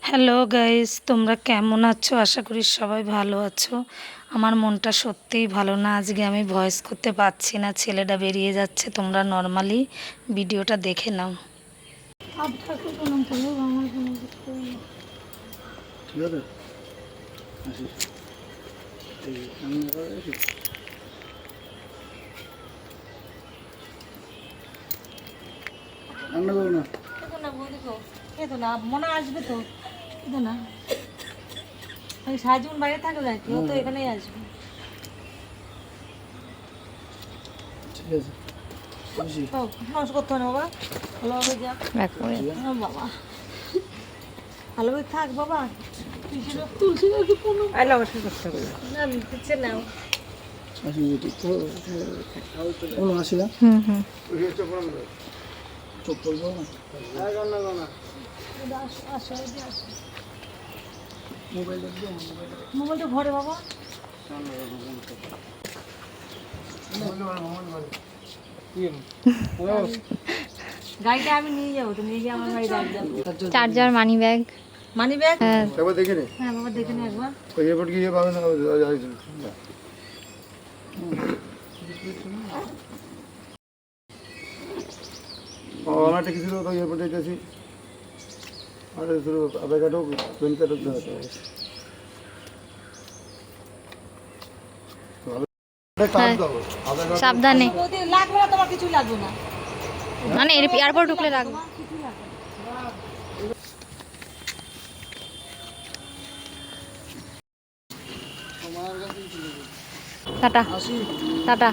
Hello guys, তোমরা কেমন আছো? আশা করি সবাই ভালো আছো। আমার মনটা সত্যিই ভালো না, আজকে আমি ভয়েস করতে পারছি না, ছেলেটা বেরিয়ে যাচ্ছে। তোমরা নর্মালি ভিডিওটা দেখে নাও। ঠিক আছে, আসিস আমি রান্না করবো না। মনে আসবে তো না, সারাজীবন বাইরে থাকবে নাকি? ও তো এখানেই আসবে। ঠিক আছে, নষ্ট করতে হবে না বাবা, ভালোভাবে যা বাবা, ভালোভাবে থাক বাবা। তুলসী গাছে কোনো নাও। আসি কোনো আসি না, চোখ পড়বো না। মোবাইলটা ঘরে বাবা, গাড়িটা আমি নিয়ে যাবো, তো নিয়ে গিয়ে আমার বাড়ি দাঁড়িয়ে যাবো। Charger, money bag. Money bag? একবার দেখে নে। হ্যাঁ বাবা, দেখে নে একবার। ওই এয়ারপোর্ট গিয়ে পাবে না। আমার একটা কিছু তো এয়ারপোর্টে যেতেছি, আর শুধু আধার কার্ডও প্যান কার্ডও সাবধানে, লাগবে না তোমার, কিছুই লাগবে না। মানে এয়ারপোর্ট ঢুকলে রাখবো। Tata tata.